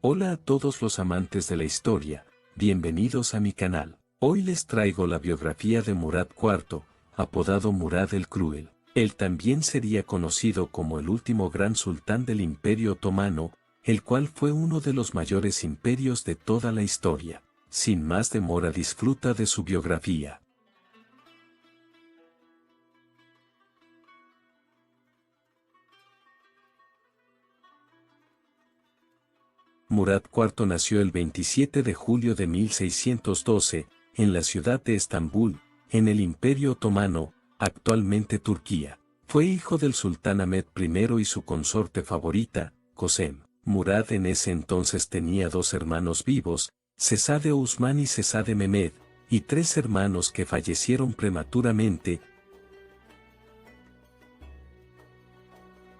Hola a todos los amantes de la historia, bienvenidos a mi canal. Hoy les traigo la biografía de Murad IV, apodado Murad el Cruel. Él también sería conocido como el último gran sultán del Imperio Otomano, el cual fue uno de los mayores imperios de toda la historia. Sin más demora, disfruta de su biografía. Murad IV nació el 27 de julio de 1612, en la ciudad de Estambul, en el Imperio Otomano, actualmente Turquía. Fue hijo del sultán Ahmed I y su consorte favorita, Kösem. Murad en ese entonces tenía dos hermanos vivos, Şehzade Osman y Şehzade Mehmed, y tres hermanos que fallecieron prematuramente.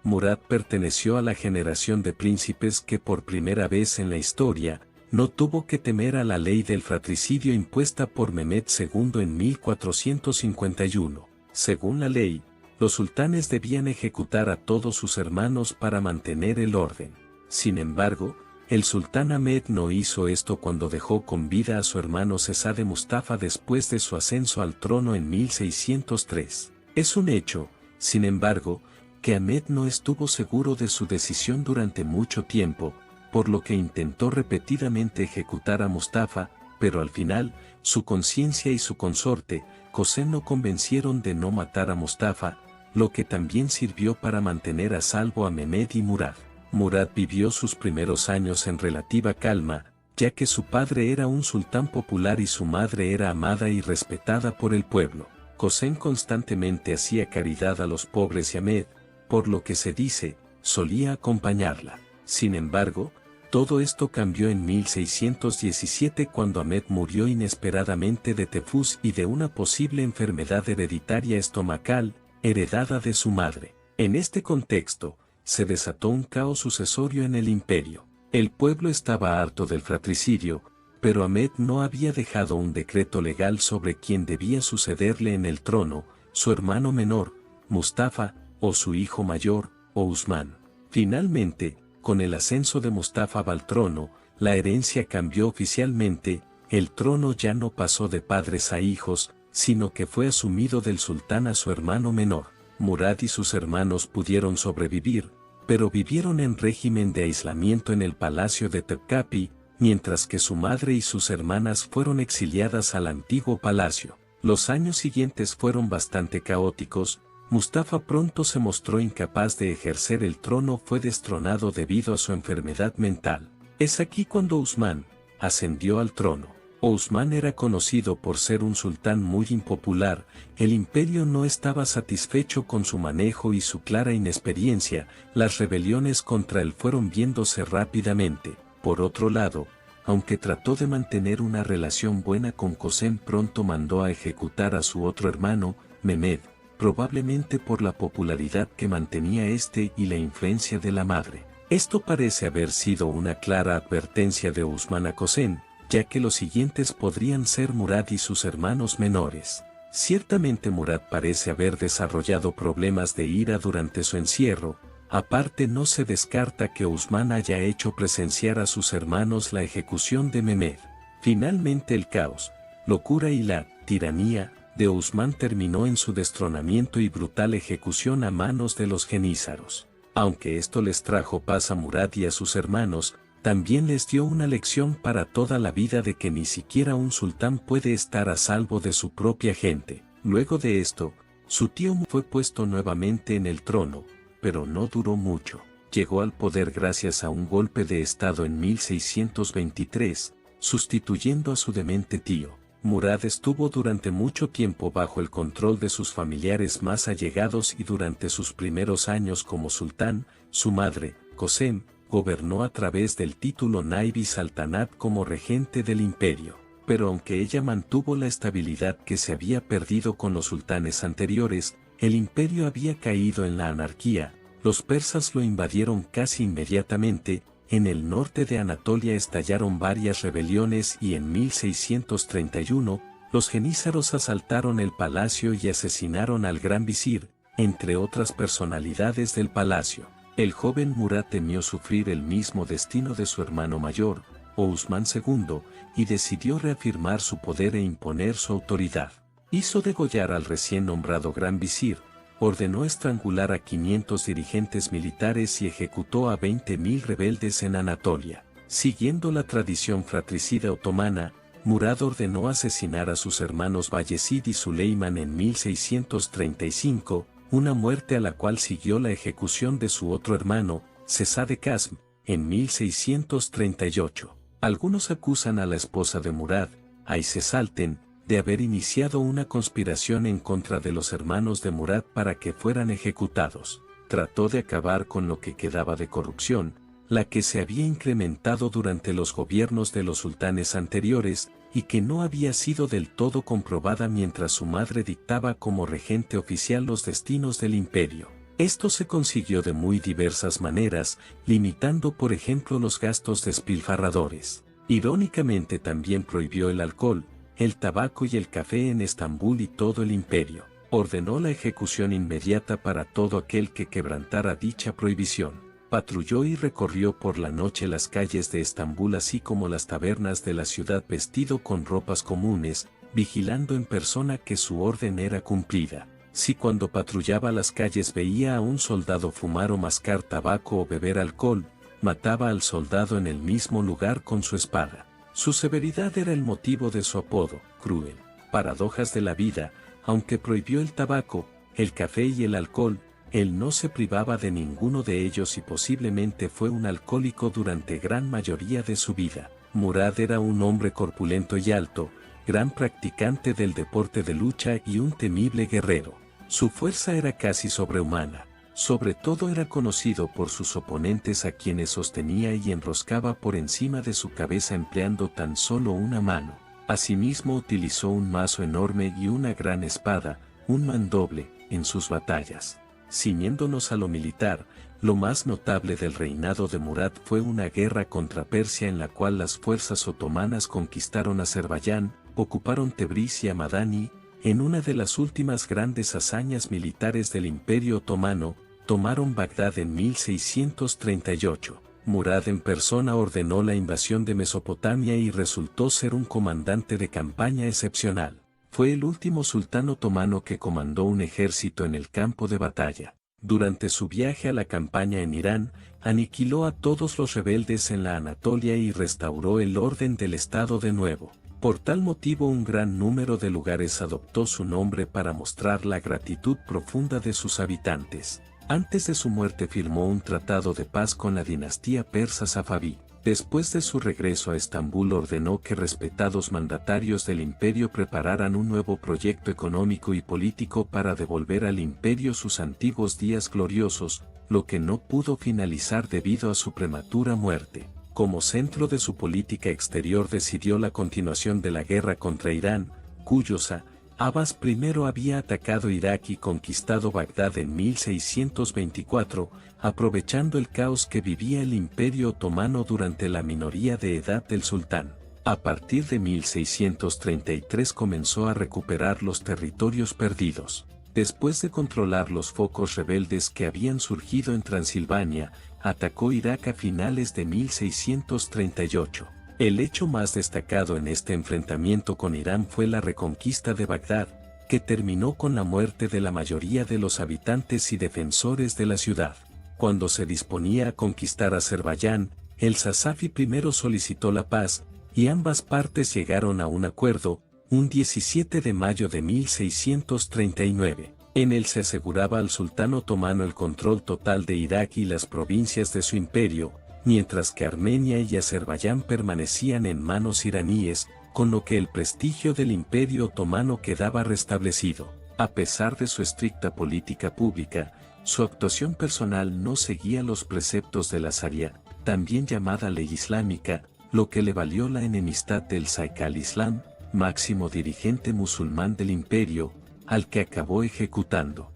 Murad perteneció a la generación de príncipes que por primera vez en la historia, no tuvo que temer a la ley del fratricidio impuesta por Mehmed II en 1451. Según la ley, los sultanes debían ejecutar a todos sus hermanos para mantener el orden. Sin embargo, el sultán Ahmed no hizo esto cuando dejó con vida a su hermano Şehzade Mustafa después de su ascenso al trono en 1603. Es un hecho, sin embargo, que Ahmed no estuvo seguro de su decisión durante mucho tiempo, por lo que intentó repetidamente ejecutar a Mustafa, pero al final, su conciencia y su consorte, Kösem, lo convencieron de no matar a Mustafa, lo que también sirvió para mantener a salvo a Mehmed y Murad. Murad vivió sus primeros años en relativa calma, ya que su padre era un sultán popular y su madre era amada y respetada por el pueblo. Kösem constantemente hacía caridad a los pobres y Ahmed, por lo que se dice, solía acompañarla. Sin embargo, todo esto cambió en 1617 cuando Ahmed murió inesperadamente de tifus y de una posible enfermedad hereditaria estomacal, heredada de su madre. En este contexto, se desató un caos sucesorio en el imperio. El pueblo estaba harto del fratricidio, pero Ahmed no había dejado un decreto legal sobre quién debía sucederle en el trono, su hermano menor, Mustafa, o su hijo mayor, Osman. Finalmente, con el ascenso de Mustafa al trono, la herencia cambió oficialmente, el trono ya no pasó de padres a hijos, sino que fue asumido del sultán a su hermano menor. Murad y sus hermanos pudieron sobrevivir, pero vivieron en régimen de aislamiento en el palacio de Topkapi, mientras que su madre y sus hermanas fueron exiliadas al antiguo palacio. Los años siguientes fueron bastante caóticos. Mustafa pronto se mostró incapaz de ejercer el trono, fue destronado debido a su enfermedad mental. Es aquí cuando Osman ascendió al trono. Osman era conocido por ser un sultán muy impopular, el imperio no estaba satisfecho con su manejo y su clara inexperiencia, las rebeliones contra él fueron viéndose rápidamente. Por otro lado, aunque trató de mantener una relación buena con Kösem, pronto mandó a ejecutar a su otro hermano, Mehmed, probablemente por la popularidad que mantenía este y la influencia de la madre. Esto parece haber sido una clara advertencia de Osman a Kösem, ya que los siguientes podrían ser Murad y sus hermanos menores. Ciertamente Murad parece haber desarrollado problemas de ira durante su encierro, aparte no se descarta que Osman haya hecho presenciar a sus hermanos la ejecución de Mehmed. Finalmente el caos, locura y la tiranía de Osman terminó en su destronamiento y brutal ejecución a manos de los jenízaros. Aunque esto les trajo paz a Murad y a sus hermanos, también les dio una lección para toda la vida de que ni siquiera un sultán puede estar a salvo de su propia gente. Luego de esto, su tío fue puesto nuevamente en el trono, pero no duró mucho. Llegó al poder gracias a un golpe de estado en 1623, sustituyendo a su demente tío. Murad estuvo durante mucho tiempo bajo el control de sus familiares más allegados y durante sus primeros años como sultán, su madre, Kösem, gobernó a través del título Naib Saltanat como regente del imperio. Pero aunque ella mantuvo la estabilidad que se había perdido con los sultanes anteriores, el imperio había caído en la anarquía, los persas lo invadieron casi inmediatamente. En el norte de Anatolia estallaron varias rebeliones y en 1631, los jenízaros asaltaron el palacio y asesinaron al gran visir, entre otras personalidades del palacio. El joven Murad temió sufrir el mismo destino de su hermano mayor, Osman II, y decidió reafirmar su poder e imponer su autoridad. Hizo degollar al recién nombrado gran visir, ordenó estrangular a 500 dirigentes militares y ejecutó a 20.000 rebeldes en Anatolia. Siguiendo la tradición fratricida otomana, Murad ordenó asesinar a sus hermanos Bayezid y Suleiman en 1635, una muerte a la cual siguió la ejecución de su otro hermano, Sesade Kazm, en 1638. Algunos acusan a la esposa de Murad, Aisesalten, de haber iniciado una conspiración en contra de los hermanos de Murad para que fueran ejecutados. Trató de acabar con lo que quedaba de corrupción, la que se había incrementado durante los gobiernos de los sultanes anteriores, y que no había sido del todo comprobada mientras su madre dictaba como regente oficial los destinos del imperio. Esto se consiguió de muy diversas maneras, limitando por ejemplo los gastos despilfarradores. Irónicamente también prohibió el alcohol, el tabaco y el café en Estambul y todo el imperio. Ordenó la ejecución inmediata para todo aquel que quebrantara dicha prohibición. Patrulló y recorrió por la noche las calles de Estambul así como las tabernas de la ciudad vestido con ropas comunes, vigilando en persona que su orden era cumplida. Si cuando patrullaba las calles veía a un soldado fumar o mascar tabaco o beber alcohol, mataba al soldado en el mismo lugar con su espada. Su severidad era el motivo de su apodo, cruel. Paradojas de la vida, aunque prohibió el tabaco, el café y el alcohol, él no se privaba de ninguno de ellos y posiblemente fue un alcohólico durante gran mayoría de su vida. Murad era un hombre corpulento y alto, gran practicante del deporte de lucha y un temible guerrero. Su fuerza era casi sobrehumana. Sobre todo era conocido por sus oponentes a quienes sostenía y enroscaba por encima de su cabeza empleando tan solo una mano. Asimismo utilizó un mazo enorme y una gran espada, un mandoble, en sus batallas. Ciñéndonos a lo militar, lo más notable del reinado de Murad fue una guerra contra Persia en la cual las fuerzas otomanas conquistaron Azerbaiyán, ocuparon Tebriz y Hamadani. En una de las últimas grandes hazañas militares del Imperio Otomano, tomaron Bagdad en 1638. Murad en persona ordenó la invasión de Mesopotamia y resultó ser un comandante de campaña excepcional. Fue el último sultán otomano que comandó un ejército en el campo de batalla. Durante su viaje a la campaña en Irán, aniquiló a todos los rebeldes en la Anatolia y restauró el orden del Estado de nuevo. Por tal motivo un gran número de lugares adoptó su nombre para mostrar la gratitud profunda de sus habitantes. Antes de su muerte firmó un tratado de paz con la dinastía persa Safaví. Después de su regreso a Estambul ordenó que respetados mandatarios del imperio prepararan un nuevo proyecto económico y político para devolver al imperio sus antiguos días gloriosos, lo que no pudo finalizar debido a su prematura muerte. Como centro de su política exterior decidió la continuación de la guerra contra Irán, cuyos Abbas I había atacado Irak y conquistado Bagdad en 1624, aprovechando el caos que vivía el Imperio Otomano durante la minoría de edad del sultán. A partir de 1633 comenzó a recuperar los territorios perdidos. Después de controlar los focos rebeldes que habían surgido en Transilvania, atacó Irak a finales de 1638. El hecho más destacado en este enfrentamiento con Irán fue la reconquista de Bagdad, que terminó con la muerte de la mayoría de los habitantes y defensores de la ciudad. Cuando se disponía a conquistar Azerbaiyán, el Safaví primero solicitó la paz, y ambas partes llegaron a un acuerdo, un 17 de mayo de 1639. En él se aseguraba al sultán otomano el control total de Irak y las provincias de su imperio, mientras que Armenia y Azerbaiyán permanecían en manos iraníes, con lo que el prestigio del Imperio Otomano quedaba restablecido. A pesar de su estricta política pública, su actuación personal no seguía los preceptos de la Sharia, también llamada ley islámica, lo que le valió la enemistad del Shaikh al-Islam, máximo dirigente musulmán del imperio, al que acabó ejecutando.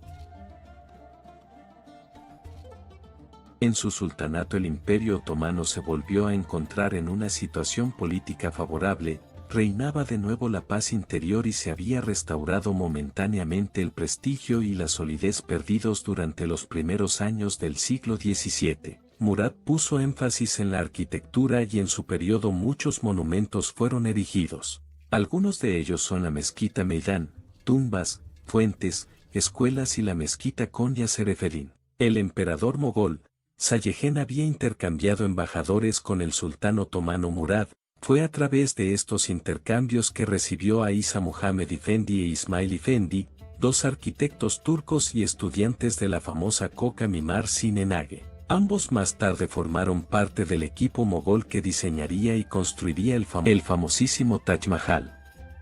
En su sultanato el Imperio Otomano se volvió a encontrar en una situación política favorable, reinaba de nuevo la paz interior y se había restaurado momentáneamente el prestigio y la solidez perdidos durante los primeros años del siglo XVII. Murad puso énfasis en la arquitectura y en su periodo muchos monumentos fueron erigidos. Algunos de ellos son la mezquita Meidán, tumbas, fuentes, escuelas y la mezquita Konya Sereferin. El emperador mogol, Sayegén, había intercambiado embajadores con el sultán otomano Murad. Fue a través de estos intercambios que recibió a Isa Muhammed Efendi e Ismail Efendi, dos arquitectos turcos y estudiantes de la famosa Koca Mimar Sinan Agha. Ambos más tarde formaron parte del equipo mogol que diseñaría y construiría el famosísimo Taj Mahal.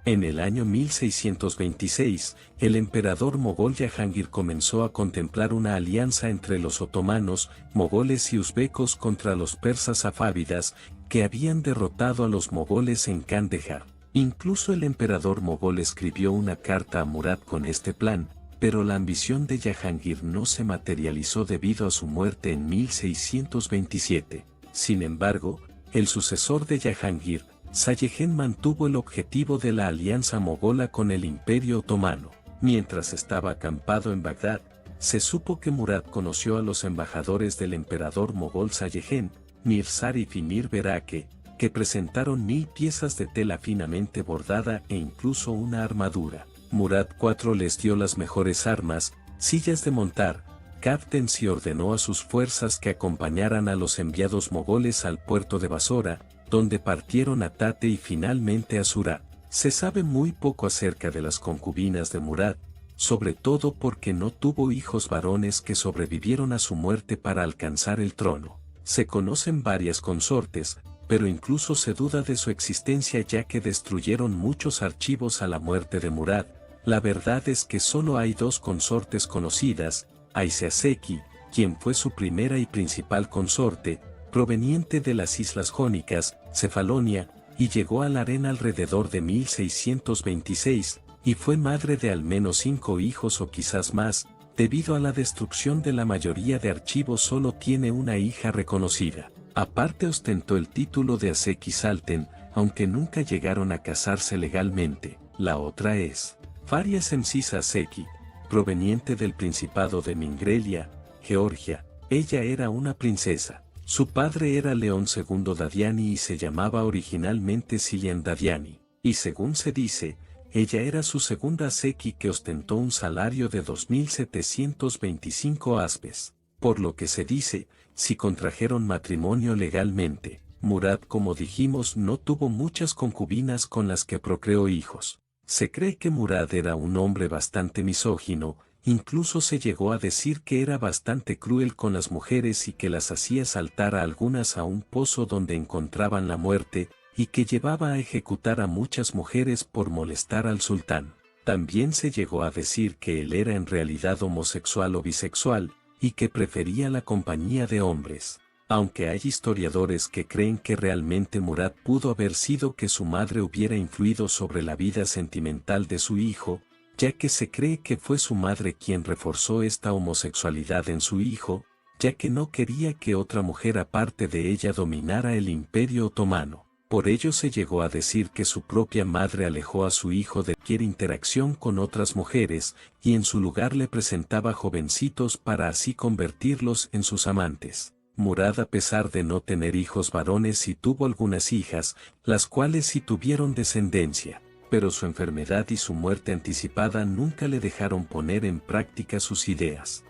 En el año 1626, el emperador mogol Jahangir comenzó a contemplar una alianza entre los otomanos, mogoles y uzbecos contra los persas safávidas, que habían derrotado a los mogoles en Kandahar. Incluso el emperador mogol escribió una carta a Murad con este plan, pero la ambición de Jahangir no se materializó debido a su muerte en 1627. Sin embargo, el sucesor de Jahangir, Sayegén, mantuvo el objetivo de la alianza mogola con el Imperio Otomano. Mientras estaba acampado en Bagdad, se supo que Murad conoció a los embajadores del emperador mogol Sayegén, Mir Zarif y Mir Berake, que presentaron 1000 piezas de tela finamente bordada e incluso una armadura. Murad IV les dio las mejores armas, sillas de montar, captains y ordenó a sus fuerzas que acompañaran a los enviados mogoles al puerto de Basora, donde partieron a Tate y finalmente a Surat. Se sabe muy poco acerca de las concubinas de Murad, sobre todo porque no tuvo hijos varones que sobrevivieron a su muerte para alcanzar el trono. Se conocen varias consortes, pero incluso se duda de su existencia ya que destruyeron muchos archivos a la muerte de Murad. La verdad es que solo hay 2 consortes conocidas, Aisiaseki, quien fue su primera y principal consorte, proveniente de las islas jónicas, Cefalonia, y llegó a la arena alrededor de 1626, y fue madre de al menos 5 hijos o quizás más. Debido a la destrucción de la mayoría de archivos solo tiene una hija reconocida. Aparte ostentó el título de Aseki Salten, aunque nunca llegaron a casarse legalmente. La otra es Faria Semsisa Aseki, proveniente del Principado de Mingrelia, Georgia. Ella era una princesa. Su padre era León II Dadiani y se llamaba originalmente Silian Dadiani, y según se dice, ella era su segunda Aseki que ostentó un salario de 2725 aspes, por lo que se dice, si contrajeron matrimonio legalmente. Murad, como dijimos, no tuvo muchas concubinas con las que procreó hijos. Se cree que Murad era un hombre bastante misógino. Incluso se llegó a decir que era bastante cruel con las mujeres y que las hacía saltar a algunas a un pozo donde encontraban la muerte, y que llevaba a ejecutar a muchas mujeres por molestar al sultán. También se llegó a decir que él era en realidad homosexual o bisexual, y que prefería la compañía de hombres. Aunque hay historiadores que creen que realmente Murad pudo haber sido que su madre hubiera influido sobre la vida sentimental de su hijo, ya que se cree que fue su madre quien reforzó esta homosexualidad en su hijo, ya que no quería que otra mujer aparte de ella dominara el Imperio Otomano. Por ello se llegó a decir que su propia madre alejó a su hijo de cualquier interacción con otras mujeres, y en su lugar le presentaba jovencitos para así convertirlos en sus amantes. Murad, a pesar de no tener hijos varones, sí tuvo algunas hijas, las cuales sí tuvieron descendencia, pero su enfermedad y su muerte anticipada nunca le dejaron poner en práctica sus ideas.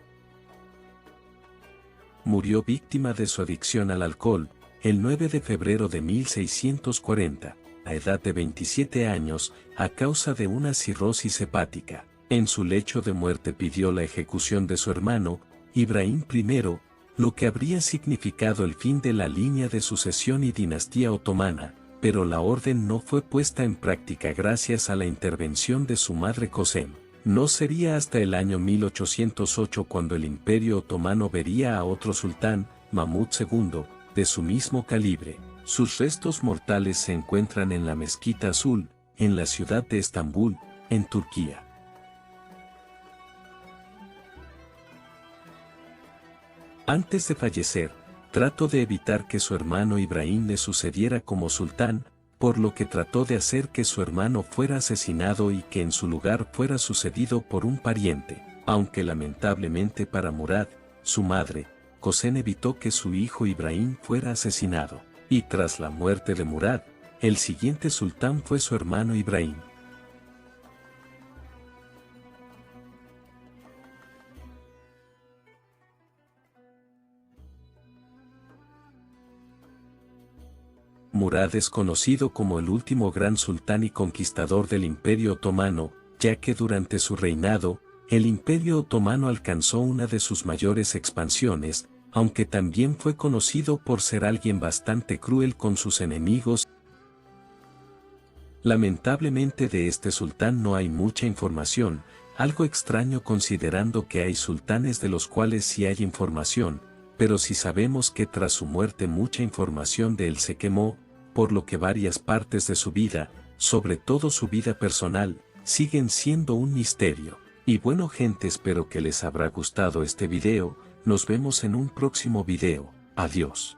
Murió víctima de su adicción al alcohol, el 9 de febrero de 1640, a edad de 27 años, a causa de una cirrosis hepática. En su lecho de muerte pidió la ejecución de su hermano, Ibrahim I, lo que habría significado el fin de la línea de sucesión y dinastía otomana, pero la orden no fue puesta en práctica gracias a la intervención de su madre Kösem. No sería hasta el año 1808 cuando el Imperio Otomano vería a otro sultán, Mahmud II, de su mismo calibre. Sus restos mortales se encuentran en la Mezquita Azul, en la ciudad de Estambul, en Turquía. Antes de fallecer, trató de evitar que su hermano Ibrahim le sucediera como sultán, por lo que trató de hacer que su hermano fuera asesinado y que en su lugar fuera sucedido por un pariente, aunque lamentablemente para Murad, su madre, Hossein evitó que su hijo Ibrahim fuera asesinado, y tras la muerte de Murad, el siguiente sultán fue su hermano Ibrahim. Murad es conocido como el último gran sultán y conquistador del Imperio Otomano, ya que durante su reinado, el Imperio Otomano alcanzó una de sus mayores expansiones, aunque también fue conocido por ser alguien bastante cruel con sus enemigos. Lamentablemente de este sultán no hay mucha información, algo extraño considerando que hay sultanes de los cuales sí hay información, pero sí sabemos que tras su muerte mucha información de él se quemó, por lo que varias partes de su vida, sobre todo su vida personal, siguen siendo un misterio. Y bueno gente, espero que les habrá gustado este video, nos vemos en un próximo video, adiós.